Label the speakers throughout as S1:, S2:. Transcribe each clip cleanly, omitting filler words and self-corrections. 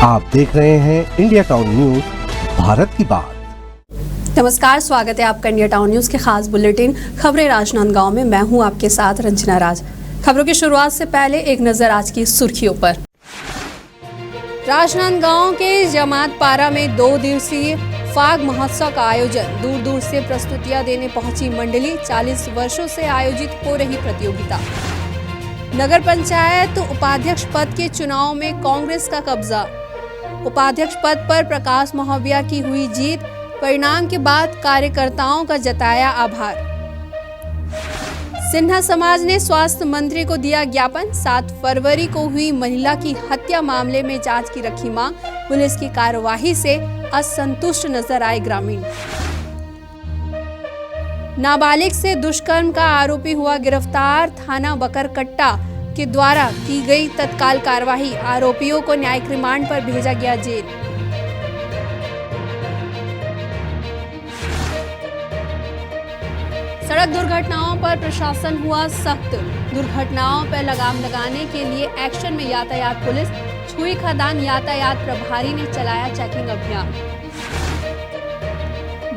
S1: आप देख रहे हैं इंडिया टाउन न्यूज, भारत की बात।
S2: नमस्कार, स्वागत है आपका इंडिया टाउन न्यूज के खास बुलेटिन खबरें राजनांदगांव में। मैं हूं आपके साथ रंजना राज। खबरों की शुरुआत से पहले एक नजर आज की सुर्खियों पर। राजनांदगांव के जमात पारा में 2 दिवसीय फाग महोत्सव का आयोजन। दूर दूर से प्रस्तुतियां देने पहुंची मंडली। 40 वर्षों से आयोजित हो रही प्रतियोगिता। नगर पंचायत उपाध्यक्ष पद के चुनाव में कांग्रेस का कब्जा। उपाध्यक्ष पद पर प्रकाश महोबिया की हुई जीत। परिणाम के बाद कार्यकर्ताओं का जताया आभार। सिन्हा समाज ने स्वास्थ्य मंत्री को दिया ज्ञापन। 7 फरवरी को हुई महिला की हत्या मामले में जांच की रखी मांग। पुलिस की कार्यवाही से असंतुष्ट नजर आए ग्रामीण। नाबालिग से दुष्कर्म का आरोपी हुआ गिरफ्तार। थाना बकरकट्टा के द्वारा की गई तत्काल कार्यवाही। आरोपियों को न्यायिक रिमांड पर भेजा गया जेल। सड़क दुर्घटनाओं पर प्रशासन हुआ सख्त। दुर्घटनाओं पर लगाम लगाने के लिए एक्शन में यातायात पुलिस। छुई खदान यातायात प्रभारी ने चलाया चेकिंग अभियान।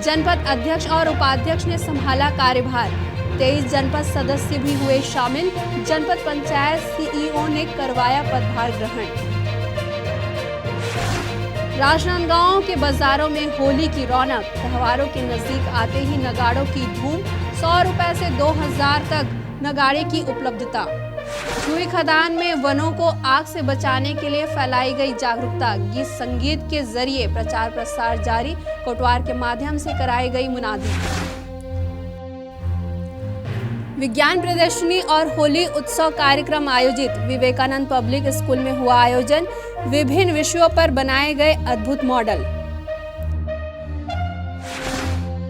S2: जनपद अध्यक्ष और उपाध्यक्ष ने संभाला कार्यभार। 23 जनपद सदस्य भी हुए शामिल। जनपद पंचायत सीईओ ने करवाया पदभार ग्रहण। राजनांदगांव के बाजारों में होली की रौनक। त्योहारों के नजदीक आते ही नगाड़ों की धूम। 100 रुपए से 2000 तक नगाड़े की उपलब्धता। छुई खदान में वनों को आग से बचाने के लिए फैलाई गई जागरूकता। गीत संगीत के जरिए प्रचार प्रसार जारी। कोटवार के माध्यम से कराई गई मुनादी। विज्ञान प्रदर्शनी और होली उत्सव कार्यक्रम आयोजित। विवेकानंद पब्लिक स्कूल में हुआ आयोजन। विभिन्न विषयों पर बनाए गए अद्भुत मॉडल।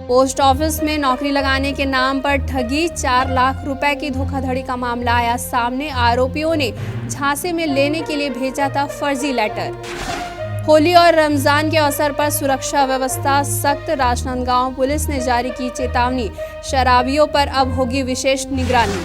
S2: पोस्ट ऑफिस में नौकरी लगाने के नाम पर ठगी। 4 लाख रुपए की धोखाधड़ी का मामला आया सामने। आरोपियों ने झांसे में लेने के लिए भेजा था फर्जी लेटर। होली और रमजान के अवसर पर सुरक्षा व्यवस्था सख्त। राजनांदगांव पुलिस ने जारी की चेतावनी। शराबियों पर अब होगी विशेष निगरानी।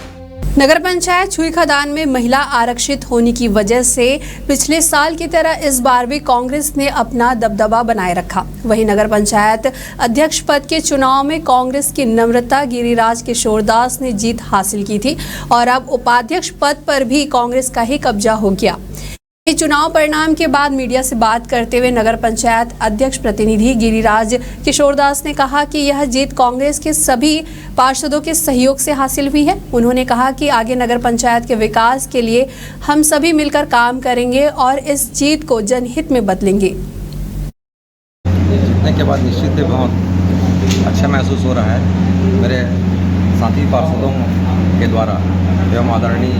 S2: नगर पंचायत छुई खदान में महिला आरक्षित होने की वजह से पिछले साल की तरह इस बार भी कांग्रेस ने अपना दबदबा बनाए रखा। वहीं नगर पंचायत अध्यक्ष पद के चुनाव में कांग्रेस की नम्रता गिरिराज किशोरदास ने जीत हासिल की थी और अब उपाध्यक्ष पद पर भी कांग्रेस का ही कब्जा हो गया। चुनाव परिणाम के बाद मीडिया से बात करते हुए नगर पंचायत अध्यक्ष प्रतिनिधि गिरिराज किशोरदास ने कहा कि यह जीत कांग्रेस के सभी पार्षदों के सहयोग से हासिल हुई है। उन्होंने कहा कि आगे नगर पंचायत के विकास के लिए हम सभी मिलकर काम करेंगे और इस जीत को जनहित में बदलेंगे।
S3: जीतने के बाद निश्चित ही बहुत अच्छा महसूस हो रहा है। मेरे साथी पार्षदों के द्वारा एवं आदरणीय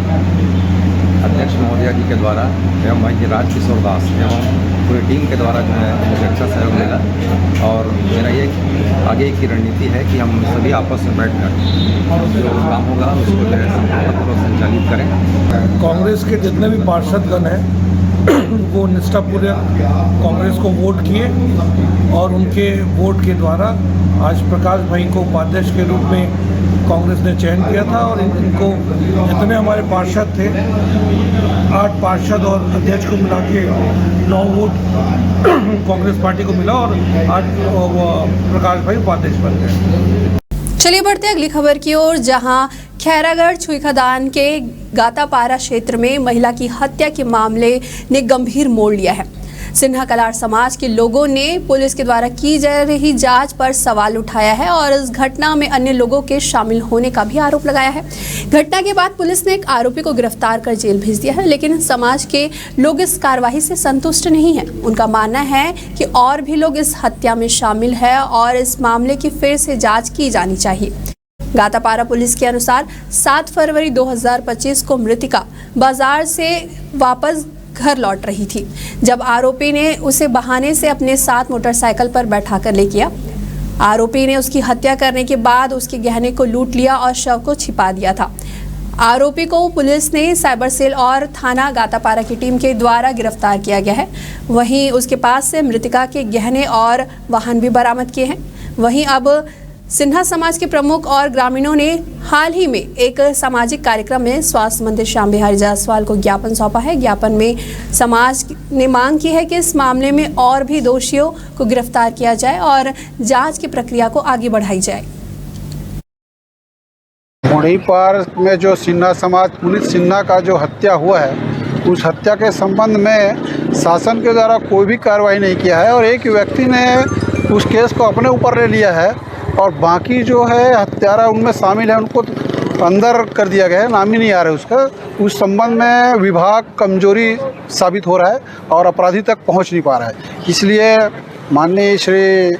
S3: अध्यक्ष महोदया जी के द्वारा एवं भाई गिरिराज किशोरदास एवं पूरी टीम के द्वारा जो है मुझे अच्छा सहयोग मिला और मेरा ये आगे की रणनीति है कि हम सभी आपस में बैठकर जो काम होगा उसको जो है संचालित करें।
S4: कांग्रेस के जितने भी पार्षदगण हैं वो निष्ठापूर्वक कांग्रेस को वोट किए और उनके वोट के द्वारा आज प्रकाश भाई को उपाध्यक्ष के रूप में कांग्रेस ने चयन किया था और इनको जितने हमारे पार्षद थे 8 पार्षद और अध्यक्ष को मिला के 9 वोट कांग्रेस पार्टी को मिला और आज प्रकाश भाई उपाध्यक्ष बन गए।
S2: चलिए बढ़ते अगली खबर की ओर, जहां खैरागढ़ छुई खदान के गातापारा क्षेत्र में महिला की हत्या के मामले ने गंभीर मोड़ लिया है। सिन्हा कलार समाज के लोगों ने पुलिस के द्वारा की जा रही जांच पर सवाल उठाया है और इस घटना में अन्य लोगों के शामिल होने का भी आरोप लगाया है। घटना के बाद पुलिस ने एक आरोपी को गिरफ्तार कर जेल भेज दिया है, लेकिन समाज के लोग इस कार्रवाई से संतुष्ट नहीं हैं। उनका मानना है कि और भी लोग इस हत्या में शामिल है और इस मामले की फिर से जाँच की जानी चाहिए। गातापारा पुलिस के अनुसार 7 फरवरी 2025 को मृतिका बाजार से वापस घर लौट रही थी जब आरोपी ने उसे बहाने से अपने साथ मोटरसाइकिल पर बैठाकर ले गया। आरोपी ने उसकी हत्या करने के बाद उसके गहने को लूट लिया और शव को छिपा दिया था। आरोपी को पुलिस ने साइबर सेल और थाना गातापारा की टीम के द्वारा गिरफ्तार किया गया है। वहीं उसके पास से मृतिका के गहने और वाहन भी बरामद किए हैं। वहीं अब सिन्हा समाज के प्रमुख और ग्रामीणों ने हाल ही में एक सामाजिक कार्यक्रम में स्वास्थ्य मंत्री श्याम बिहारी जायसवाल को ज्ञापन सौंपा है। ज्ञापन में समाज ने मांग की है कि इस मामले में और भी दोषियों को गिरफ्तार किया जाए और जांच की प्रक्रिया को आगे बढ़ाई जाए।
S5: मुड़ीपार में जो सिन्हा समाज पुनीत सिन्हा का जो हत्या हुआ है, उस हत्या के संबंध में शासन के द्वारा कोई भी कार्रवाई नहीं किया है और एक व्यक्ति ने उस केस को अपने ऊपर ले लिया है और बाकी जो है हत्यारा उनमें शामिल है उनको अंदर कर दिया गया है, नाम ही नहीं आ रहा है उसका। उस संबंध में विभाग कमजोरी साबित हो रहा है और अपराधी तक पहुंच नहीं पा रहा है। इसलिए माननीय श्री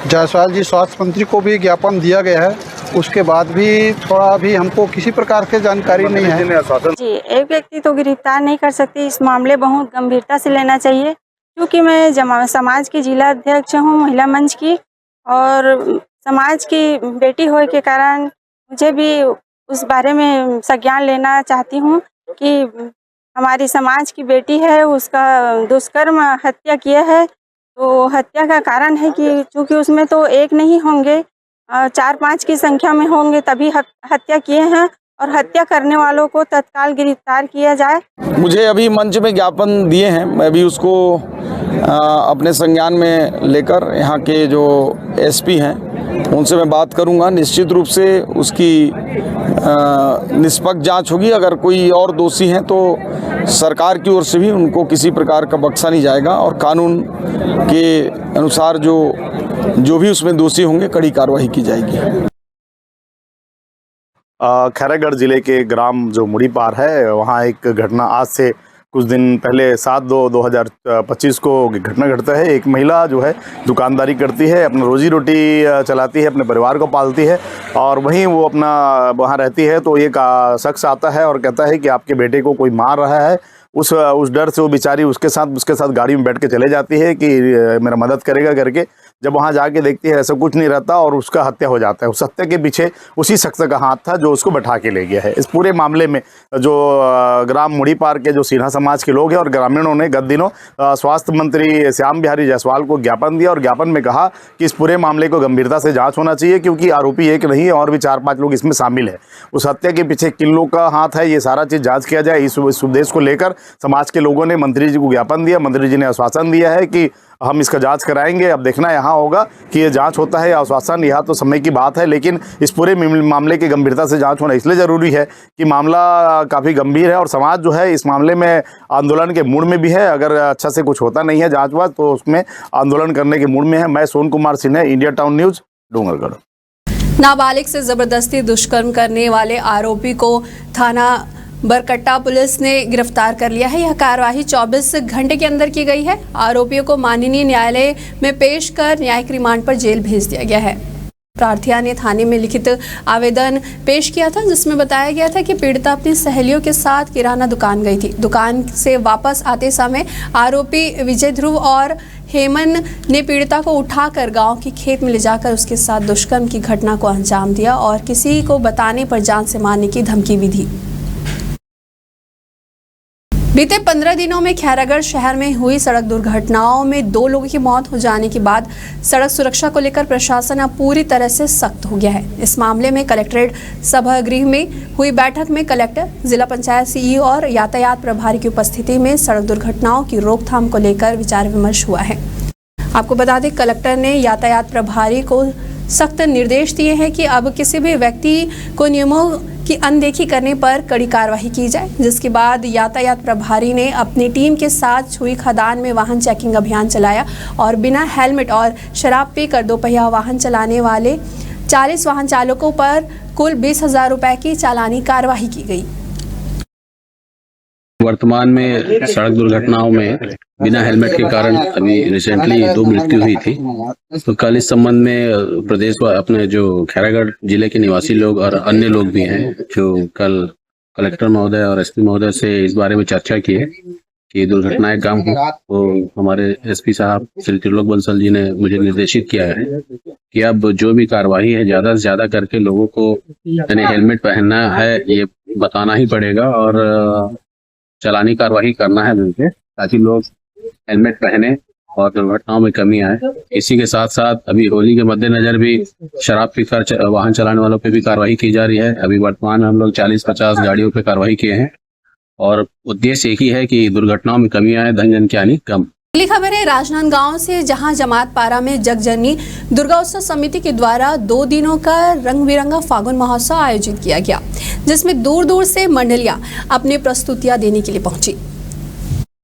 S5: जायसवाल जी स्वास्थ्य मंत्री को भी ज्ञापन दिया गया है, उसके बाद भी थोड़ा भी हमको किसी प्रकार की जानकारी नहीं है।
S6: जी, एक व्यक्ति तो गिरफ्तार नहीं कर सकती, इस मामले बहुत गंभीरता से लेना चाहिए क्योंकि मैं समाज की जिला अध्यक्ष हूँ महिला मंच की और समाज की बेटी होने के कारण मुझे भी उस बारे में संज्ञान लेना चाहती हूँ कि हमारी समाज की बेटी है, उसका दुष्कर्म हत्या किया है। तो हत्या का कारण है कि चूँकि उसमें तो एक नहीं होंगे, 4-5 की संख्या में होंगे तभी हत्या किए हैं और हत्या करने वालों को तत्काल गिरफ्तार किया जाए।
S7: मुझे अभी मंच में ज्ञापन दिए हैं, मैं भी उसको अपने संज्ञान में लेकर यहाँ के जो एसपी हैं उनसे मैं बात करूँगा। निश्चित रूप से उसकी निष्पक्ष जांच होगी। अगर कोई और दोषी हैं तो सरकार की ओर से भी उनको किसी प्रकार का बख्शा नहीं जाएगा और कानून के अनुसार जो भी उसमें दोषी होंगे कड़ी कार्रवाई की जाएगी।
S8: खैरागढ़ जिले के ग्राम जो मुड़ीपार है, वहाँ एक घटना आज से कुछ दिन पहले 7/2/2025 को घटना घटता है। एक महिला जो है दुकानदारी करती है, अपना रोजी रोटी चलाती है, अपने परिवार को पालती है और वहीं वो अपना वहाँ रहती है। तो एक शख्स आता है और कहता है कि आपके बेटे को कोई मार रहा है। उस डर से वो बेचारी उसके साथ गाड़ी में बैठ के चले जाती है कि मेरा मदद करेगा करके। जब वहाँ जाके देखती है ऐसा कुछ नहीं रहता और उसका हत्या हो जाता है। उस हत्या के पीछे उसी शख्स का हाथ था जो उसको बैठा के ले गया है। इस पूरे मामले में जो ग्राम मुड़ीपार के जो सिन्हा समाज के लोग हैं और ग्रामीणों ने गत दिनों स्वास्थ्य मंत्री श्याम बिहारी जायसवाल को ज्ञापन दिया और ज्ञापन में कहा कि इस पूरे मामले को गंभीरता से जाँच होना चाहिए क्योंकि आरोपी एक नहीं है और भी 4-5 लोग इसमें शामिल है। उस हत्या के पीछे किन लोग का हाथ है ये सारा चीज़ जाँच किया जाए। इस उद्देश्य को लेकर समाज के लोगों ने मंत्री जी को ज्ञापन दिया। मंत्री जी ने आश्वासन दिया है कि हम इसका जांच कराएंगे। अब देखना यहाँ होगा कि ये जांच होता है या आश्वासन, यह तो समय की बात है, लेकिन इस पूरे मामले की गंभीरता से जांच होना इसलिए ज़रूरी है कि मामला काफ़ी गंभीर है और समाज जो है इस मामले में आंदोलन के मूड में भी है। अगर अच्छा से कुछ होता नहीं है जाँच वाच तो उसमें आंदोलन करने के मूड में है। मैं Son Kumar Sinha, India Town News, Dungargarh.
S2: नाबालिग से जबरदस्ती दुष्कर्म करने वाले आरोपी को थाना बरकट्टा पुलिस ने गिरफ्तार कर लिया है। यह कार्रवाई 24 घंटे के अंदर की गई है। आरोपियों को माननीय न्यायालय में पेश कर न्यायिक रिमांड पर जेल भेज दिया गया है। प्रार्थिया ने थाने में लिखित आवेदन पेश किया था जिसमें बताया गया था कि पीड़िता अपनी सहेलियों के साथ किराना दुकान गई थी। दुकान से वापस आते समय आरोपी विजय ध्रुव और हेमन ने पीड़िता को उठाकर गांव के खेत में ले जाकर उसके साथ दुष्कर्म की घटना को अंजाम दिया और किसी को बताने पर जान से मारने की धमकी भी दी। बीते 15 दिनों में खैरागढ़ शहर में हुई सड़क दुर्घटनाओं में 2 लोगों की मौत हो जाने के बाद सड़क सुरक्षा को लेकर प्रशासन अब पूरी तरह से सख्त हो गया है। इस मामले में कलेक्ट्रेट सभागृह में हुई बैठक में कलेक्टर, जिला पंचायत सीईओ और यातायात प्रभारी की उपस्थिति में सड़क दुर्घटनाओं की रोकथाम को लेकर विचार विमर्श हुआ है। आपको बता दें, कलेक्टर ने यातायात प्रभारी को सख्त निर्देश दिए हैं कि अब किसी भी व्यक्ति को नियमों की अनदेखी करने पर कड़ी कार्रवाई की जाए। जिसके बाद यातायात प्रभारी ने अपनी टीम के साथ छुई खदान में वाहन चेकिंग अभियान चलाया और बिना हेलमेट और शराब पीकर दोपहिया वाहन चलाने वाले 40 वाहन चालकों पर कुल 20,000 रुपए की चालानी कार्रवाई की गई।
S9: वर्तमान में सड़क दुर्घटनाओं में बिना हेलमेट के कारण अभी रिसेंटली 2 मृत्यु हुई थी। तो कल इस संबंध में प्रदेश अपने जो खैरागढ़ जिले के निवासी लोग और अन्य लोग भी हैं जो कल कलेक्टर महोदय और एसपी महोदय से इस बारे में चर्चा की है कि दुर्घटनाएं कम हो। तो हमारे एसपी साहब श्री त्रिलोक बंसल जी ने मुझे निर्देशित किया है कि अब जो भी कार्रवाई है ज्यादा से ज्यादा करके लोगों को यानी हेलमेट पहनना है ये बताना ही पड़ेगा और चालानी कार्रवाई करना है मिलकर, ताकि लोग हेलमेट पहने और दुर्घटनाओं में कमी आए। इसी के साथ साथ अभी होली के मद्देनजर भी शराब पीकर वाहन चलाने वालों पे भी कार्रवाई की जा रही है। अभी वर्तमान में हम लोग 40-50 गाड़ियों पे कार्रवाई किए हैं और उद्देश्य एक ही है कि दुर्घटनाओं में कमी आए, धन जन की हानि कम।
S2: अगली खबर है राजनांदगांव से, जहां जमात पारा में जगजननी दुर्गा उत्सव समिति के द्वारा 2 दिनों का रंग बिरंगा फागुन महोत्सव आयोजित किया गया, जिसमें दूर दूर से मंडलियां अपनी प्रस्तुतियां देने के लिए पहुंची।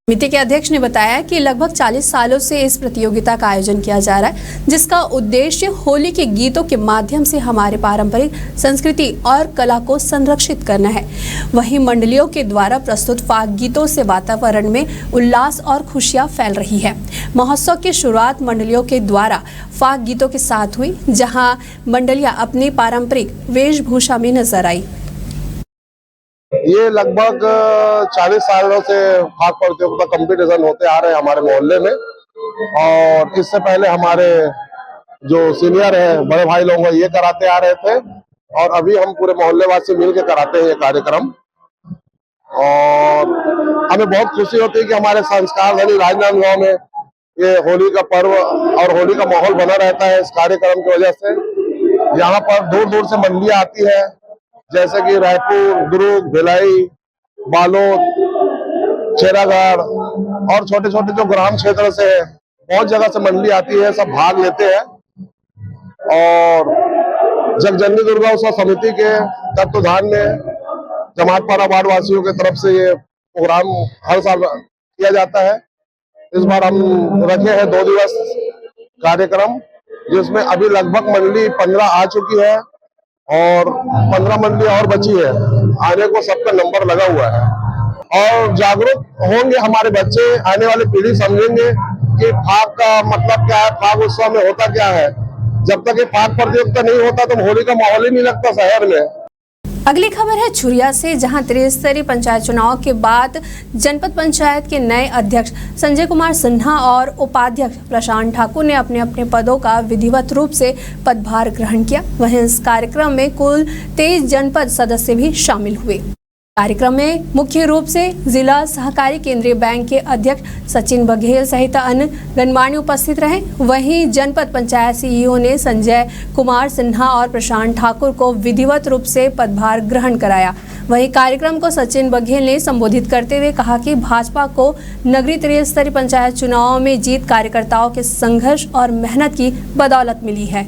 S2: समिति के अध्यक्ष ने बताया कि लगभग 40 सालों से इस प्रतियोगिता का आयोजन किया जा रहा है, जिसका उद्देश्य होली के गीतों के माध्यम से हमारे पारंपरिक संस्कृति और कला को संरक्षित करना है। वहीं मंडलियों के द्वारा प्रस्तुत फाग गीतों से वातावरण में उल्लास और खुशियां फैल रही है। महोत्सव की शुरुआत मंडलियों के द्वारा फाग गीतों के साथ हुई, जहां मंडलियां अपनी पारंपरिक वेशभूषा में नजर आई।
S10: ये लगभग 40 सालों से फाग प्रतियोगिता कंपटीशन होते आ रहे हैं हमारे मोहल्ले में, और इससे पहले हमारे जो सीनियर है, बड़े भाई लोग ये कराते आ रहे थे, और अभी हम पूरे मोहल्ले वासी मिलकर कराते हैं ये कार्यक्रम। और हमें बहुत खुशी होती है कि हमारे संस्कार धनी राजनांदगांव में ये होली का पर्व और होली का माहौल बना रहता है। इस कार्यक्रम की वजह से यहाँ पर दूर दूर से मंडलियां आती है, जैसे कि रायपुर, दुर्ग, भिलाई, बालोद, चेरागढ़ और छोटे छोटे जो ग्राम क्षेत्र से बहुत जगह से मंडली आती है, सब भाग लेते हैं। और जगजननी दुर्गा उत्सव समिति के तत्वाधान में जमातपारा वार्ड वासियों की तरफ से ये प्रोग्राम हर साल किया जाता है। इस बार हम रखे हैं 2 दिवस कार्यक्रम, जिसमें अभी लगभग मंडली 15 आ चुकी है और 15 मंडली और बची है। आने को सबका नंबर लगा हुआ है और जागरूक होंगे हमारे बच्चे, आने वाली पीढ़ी समझेंगे कि फाग का मतलब क्या है, फाग उत्सव में होता क्या है। जब तक ये फाग प्रतियोगिता नहीं होता तो होली का माहौल ही नहीं लगता शहर में।
S2: अगली खबर है छुरिया से, जहां त्रिस्तरीय पंचायत चुनाव के बाद जनपद पंचायत के नए अध्यक्ष संजय कुमार सिन्हा और उपाध्यक्ष प्रशांत ठाकुर ने अपने अपने पदों का विधिवत रूप से पदभार ग्रहण किया। वहीं इस कार्यक्रम में कुल 23 जनपद सदस्य भी शामिल हुए। कार्यक्रम में मुख्य रूप से जिला सहकारी केंद्रीय बैंक के अध्यक्ष सचिन बघेल सहित अन्य गणमान्य उपस्थित रहे। वहीं जनपद पंचायत सीईओ ने संजय कुमार सिन्हा और प्रशांत ठाकुर को विधिवत रूप से पदभार ग्रहण कराया। वहीं कार्यक्रम को सचिन बघेल ने संबोधित करते हुए कहा कि भाजपा को नगरीय त्रिस्तरीय पंचायत चुनाव में जीत कार्यकर्ताओं के संघर्ष और मेहनत की बदौलत मिली है।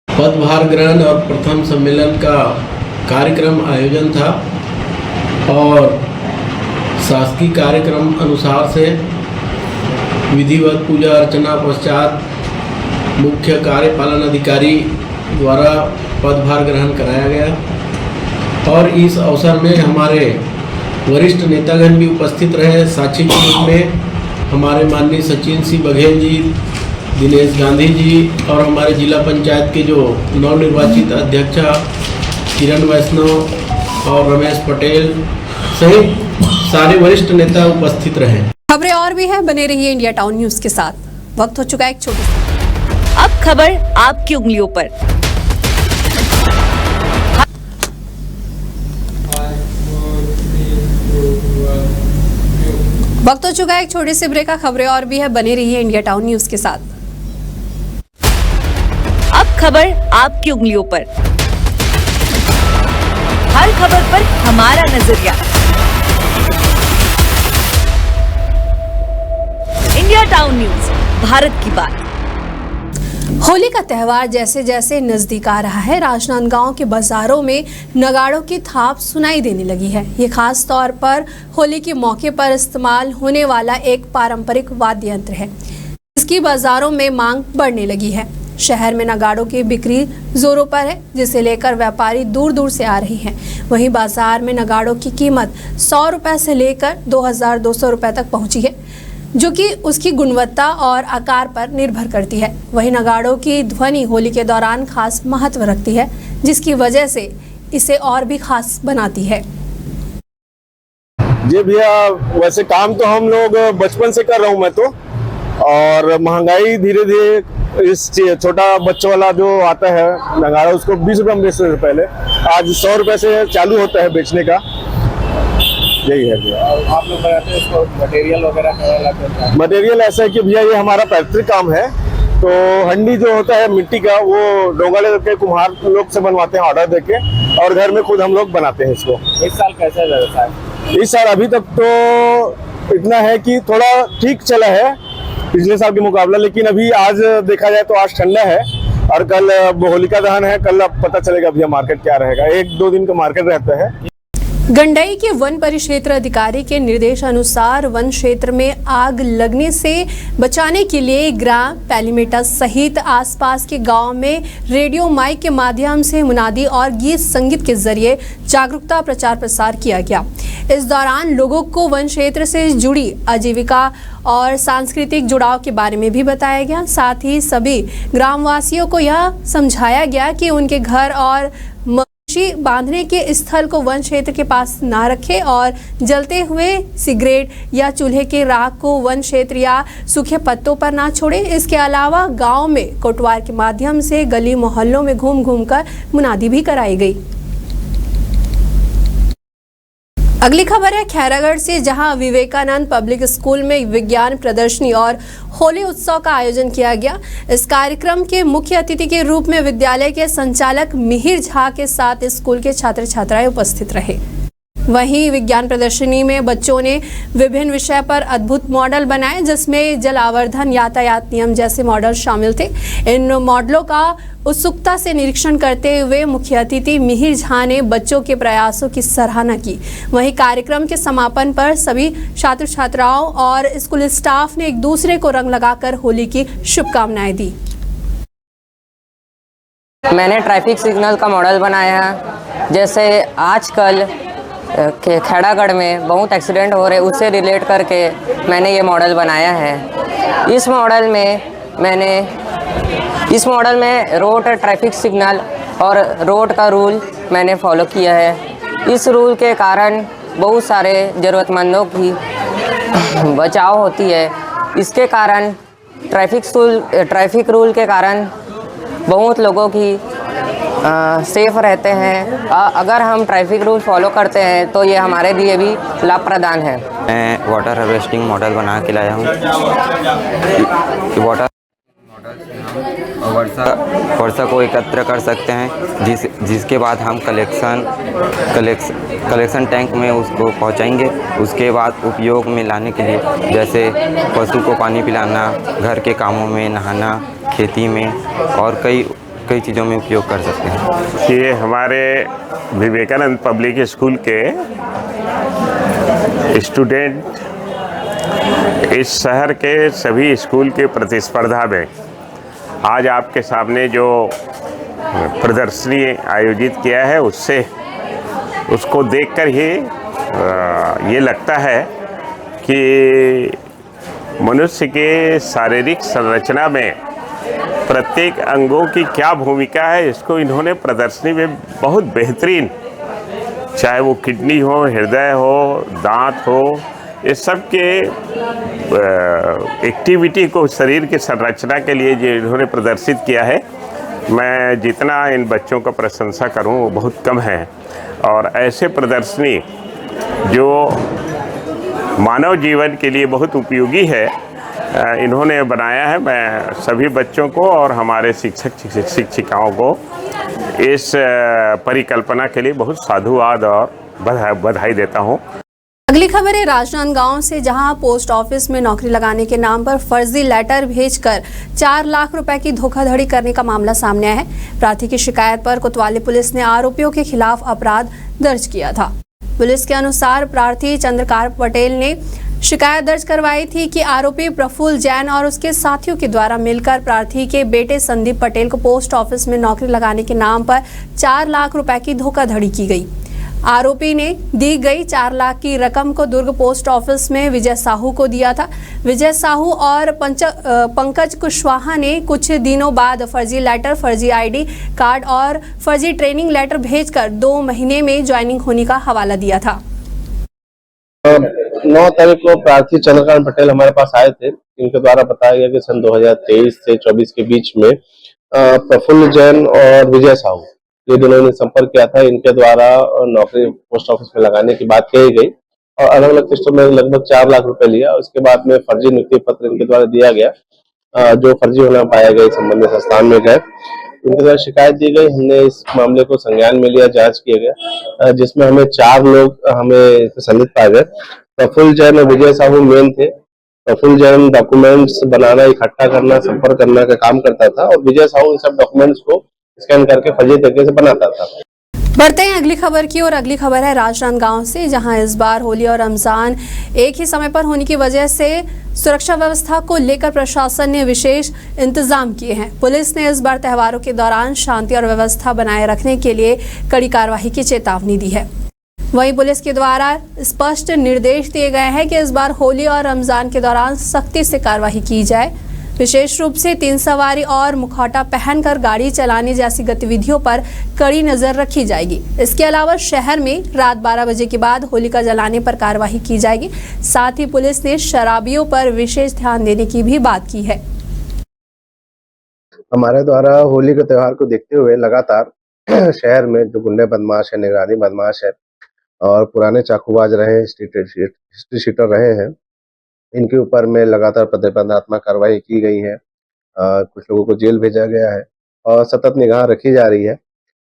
S11: पदभार ग्रहण और प्रथम सम्मेलन का कार्यक्रम आयोजन था और शासकीय कार्यक्रम अनुसार से विधिवत पूजा अर्चना पश्चात मुख्य कार्यपालन अधिकारी द्वारा पदभार ग्रहण कराया गया और इस अवसर में हमारे वरिष्ठ नेतागण भी उपस्थित रहे। साक्षी के रूप में हमारे माननीय सचिन सिंह बघेल जी, दिनेश गांधी जी और हमारे जिला पंचायत के जो नवनिर्वाचित अध्यक्षा किरण वैष्णव और रमेश पटेल सहित सारे वरिष्ठ नेता उपस्थित रहे।
S2: खबरें और भी हैं, बने रहिए इंडिया टाउन न्यूज के साथ। वक्त हो चुका है एक छोटी सी।
S12: अब खबर आपकी उंगलियों पर।
S2: वक्त हो चुका है एक छोटे से ब्रेक का। खबरें और भी है, बने रहिए इंडिया टाउन न्यूज के साथ।
S12: अब खबर आपकी उंगलियों पर, हर खबर पर हमारा नजरिया। इंडिया टाउन न्यूज, भारत की बात।
S2: होली का त्यौहार जैसे जैसे नजदीक आ रहा है, राजनांदगांव के बाजारों में नगाड़ों की थाप सुनाई देने लगी है। ये खास तौर पर होली के मौके पर इस्तेमाल होने वाला एक पारंपरिक वाद्य यंत्र है, जिसकी बाजारों में मांग बढ़ने लगी है। शहर में नगाड़ों की बिक्री जोरों पर है, जिसे लेकर व्यापारी दूर दूर से आ रहे हैं। वहीं बाजार में नगाड़ों की कीमत 100 रुपए से लेकर 2200 रुपए तक पहुंची है, जो कि उसकी गुणवत्ता और आकार पर निर्भर करती है। वहीं नगाड़ों की ध्वनि होली के दौरान खास महत्व रखती है, जिसकी वजह से इसे और भी खास बनाती है।
S10: जी भैया, वैसे काम तो हम लोग बचपन से कर रहा हूँ मैं तो, और महंगाई धीरे धीरे इस छोटा बच्चों वाला जो आता है नगाड़ा, उसको 20 रुपये में बेचते थे पहले, आज 100 रुपये से चालू होता है बेचने का।
S8: यही है भैया।
S11: आप लोग बनाते हैं इसको, मटेरियल वगैरह कहाँ लाते हैं?
S8: मटेरियल ऐसा है कि भैया ये हमारा पैतृक काम है। तो हंडी जो होता है मिट्टी का, वो डोंगले के कुम्हार लोग से बनवाते हैं ऑर्डर देके, और घर में खुद हम लोग बनाते हैं इसको।
S11: इस साल कैसा व्यवसाय?
S8: इस साल अभी तक तो इतना है कि थोड़ा ठीक चला है पिछले साल के मुकाबला, लेकिन अभी आज देखा जाए तो आज ठंडा है और कल होलिका दहन है। कल अब पता चलेगा भैया मार्केट क्या रहेगा, 1-2 दिन का मार्केट रहता है।
S2: गंडई के वन परिक्षेत्र अधिकारी के निर्देश अनुसार वन क्षेत्र में आग लगने से बचाने के लिए ग्राम पैलीमेटा सहित आसपास के गांव में रेडियो माइक के माध्यम से मुनादी और गीत संगीत के जरिए जागरूकता प्रचार प्रसार किया गया। इस दौरान लोगों को वन क्षेत्र से जुड़ी आजीविका और सांस्कृतिक जुड़ाव के बारे में भी बताया गया। साथ ही सभी ग्रामवासियों को यह समझाया गया कि उनके घर और बांधने के स्थल को वन क्षेत्र के पास ना रखें और जलते हुए सिगरेट या चूल्हे के राख को वन क्षेत्र या सूखे पत्तों पर ना छोड़ें। इसके अलावा गांव में कोटवार के माध्यम से गली मोहल्लों में घूम घूम कर मुनादी भी कराई गई। अगली खबर है खैरागढ़ से, जहां विवेकानंद पब्लिक स्कूल में विज्ञान प्रदर्शनी और होली उत्सव का आयोजन किया गया। इस कार्यक्रम के मुख्य अतिथि के रूप में विद्यालय के संचालक मिहिर झा के साथ स्कूल के छात्र छात्राएं उपस्थित रहे। वहीं विज्ञान प्रदर्शनी में बच्चों ने विभिन्न विषय पर अद्भुत मॉडल बनाए, जिसमें जल आवर्धन, यातायात नियम जैसे मॉडल शामिल थे। इन मॉडलों का उत्सुकता से निरीक्षण करते हुए मुख्य अतिथि मिहिर झा ने बच्चों के प्रयासों की सराहना की। वहीं कार्यक्रम के समापन पर सभी छात्र छात्राओं और स्कूल स्टाफ ने एक दूसरे को रंग लगाकर होली की शुभकामनाएं दी।
S13: मैंने ट्रैफिक सिग्नल का मॉडल बनाया है। जैसे आजकल खैरागढ़ में बहुत एक्सीडेंट हो रहे, उससे रिलेट करके मैंने ये मॉडल बनाया है। इस मॉडल में रोड ट्रैफिक सिग्नल और रोड का रूल मैंने फॉलो किया है। इस रूल के कारण बहुत सारे ज़रूरतमंदों की बचाव होती है। इसके कारण ट्रैफिक रूल के कारण बहुत लोगों की सेफ रहते हैं। अगर हम ट्रैफिक रूल फॉलो करते हैं तो ये हमारे लिए भी लाभ प्रदान है।
S3: मैं वाटर हार्वेस्टिंग मॉडल बना के लाया हूँ। वाटर वर्षा को एकत्र कर सकते हैं, जिसके बाद हम कलेक्शन टैंक में उसको पहुंचाएंगे। उसके बाद उपयोग में लाने के लिए, जैसे पशु को पानी पिलाना, घर के कामों में, नहाना, खेती में और कई चीज़ों में उपयोग कर सकते हैं।
S14: ये हमारे विवेकानंद पब्लिक स्कूल के स्टूडेंट इस शहर के सभी स्कूल के प्रतिस्पर्धा में आज आपके सामने जो प्रदर्शनी आयोजित किया है, उसको देखकर ही ये लगता है कि मनुष्य के शारीरिक संरचना में प्रत्येक अंगों की क्या भूमिका है, इसको इन्होंने प्रदर्शनी में बहुत बेहतरीन, चाहे वो किडनी हो, हृदय हो, दांत हो, इस सब के एक्टिविटी को शरीर की संरचना के लिए जो इन्होंने प्रदर्शित किया है, मैं जितना इन बच्चों का प्रशंसा करूं वो बहुत कम है। और ऐसे प्रदर्शनी जो मानव जीवन के लिए बहुत उपयोगी है, इन्होंने बनाया है। मैं सभी बच्चों को और हमारे शिक्षिकाओं को इस परिकल्पना के लिए बहुत साधुवाद और बधाई देता हूँ।
S2: अगली खबर है राजनांदगांव से, जहां पोस्ट ऑफिस में नौकरी लगाने के नाम पर फर्जी लेटर भेजकर 4 लाख रुपए की धोखाधड़ी करने का मामला सामने आया है। प्रार्थी की शिकायत पर कोतवाली पुलिस ने आरोपियों के खिलाफ अपराध दर्ज किया था। पुलिस के अनुसार प्रार्थी चंद्रकार पटेल ने शिकायत दर्ज करवाई थी कि आरोपी प्रफुल्ल जैन और उसके साथियों के द्वारा मिलकर प्रार्थी के बेटे संदीप पटेल को पोस्ट ऑफिस में नौकरी लगाने के नाम पर 4 लाख रुपए की धोखाधड़ी की गई। आरोपी ने दी गई 4 लाख की रकम को दुर्ग पोस्ट ऑफिस में विजय साहू को दिया था। विजय साहू और पंकज कुशवाहा ने कुछ दिनों बाद फर्जी लेटर, फर्जी आईडी कार्ड और फर्जी ट्रेनिंग लेटर भेजकर 2 महीने में ज्वाइनिंग होने का हवाला दिया था।
S10: 9 तारीख को प्रार्थी चंद्रकांत पटेल हमारे पास आए थे। इनके द्वारा बताया गया कि सन 2023 से 24 के बीच में प्रफुल्ल जैन और विजय साहू, ये दोनों ने संपर्क किया था। इनके द्वारा नौकरी पोस्ट ऑफिस में लगाने की बात कही गई। और अलग अलग किस्तों में लगभग 4 लाख रुपए लिया। उसके बाद में फर्जी नियुक्ति पत्र इनके द्वारा दिया गया, जो फर्जी होना पाया गया। संबंधित संस्थान में गए, उनके द्वारा शिकायत दी गई। हमने इस मामले को संज्ञान में लिया, जांच किया गया, जिसमें हमें 4 लोग हमें संदिग्ध पाए गए। प्रफुल्ल जैन और विजय साहू मेन थे। प्रफुल्ल जैन डॉक्यूमेंट्स बनाना, इकट्ठा करना, संपर्क करना का काम करता था और विजय साहू इन सब डॉक्यूमेंट्स को स्कैन करके फर्जी तरीके से बनाता था।
S2: बढ़ते हैं अगली खबर की और अगली खबर है राजनांदगांव से, जहां इस बार होली और रमजान एक ही समय पर होने की वजह से सुरक्षा व्यवस्था को लेकर प्रशासन ने विशेष इंतजाम किए हैं। पुलिस ने इस बार त्योहारों के दौरान शांति और व्यवस्था बनाए रखने के लिए कड़ी कार्रवाई की चेतावनी दी है। वहीं पुलिस के द्वारा स्पष्ट निर्देश दिए गए हैं कि इस बार होली और रमजान के दौरान सख्ती से कार्रवाई की जाए। विशेष रूप से 3 सवारी और मुखौटा पहनकर गाड़ी चलाने जैसी गतिविधियों पर कड़ी नजर रखी जाएगी। इसके अलावा शहर में रात 12 बजे के बाद होलिका जलाने पर कार्रवाई की जाएगी। साथ ही पुलिस ने शराबियों पर विशेष ध्यान देने की भी बात की है।
S10: हमारे द्वारा होली के त्योहार को देखते हुए लगातार शहर में जो गुंडे बदमाश है, निगरानी बदमाश है और पुराने चाकूबाज रहे, हिस्ट्री शीटर रहे हैं, इनके ऊपर में लगातार प्रतिबंधात्मक कार्रवाई की गई है। कुछ लोगों को जेल भेजा गया है और सतत निगाह रखी जा रही है।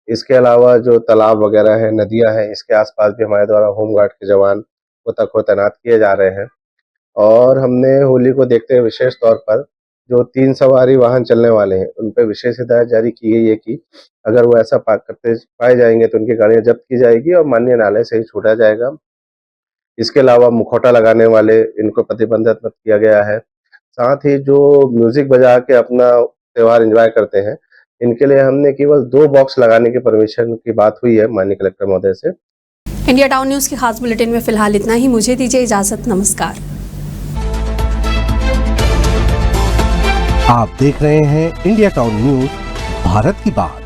S10: इसके अलावा जो तालाब वगैरह है, नदियां हैं, इसके आसपास भी हमारे द्वारा होमगार्ड के जवान को तैनात किए जा रहे हैं। और हमने होली को देखते हुए विशेष तौर पर जो 3 सवारी वाहन चलने वाले हैं, उन पर विशेष हिदायत जारी की गई है कि अगर वो ऐसा करते पाए जाएंगे तो उनकी गाड़ियां जब्त की जाएगी और माननीय न्यायालय से ही छूटा जाएगा। इसके अलावा मुखौटा लगाने वाले इनको प्रतिबंधित किया गया है। साथ ही जो म्यूजिक बजा के अपना त्योहार एंजॉय करते हैं, इनके लिए हमने केवल 2 बॉक्स लगाने की परमिशन की बात हुई है माननीय कलेक्टर महोदय से।
S2: इंडिया टाउन न्यूज के खास बुलेटिन में फिलहाल इतना ही। मुझे दीजिए इजाजत। नमस्कार।
S1: आप देख रहे हैं इंडिया टाउन न्यूज, भारत की बात।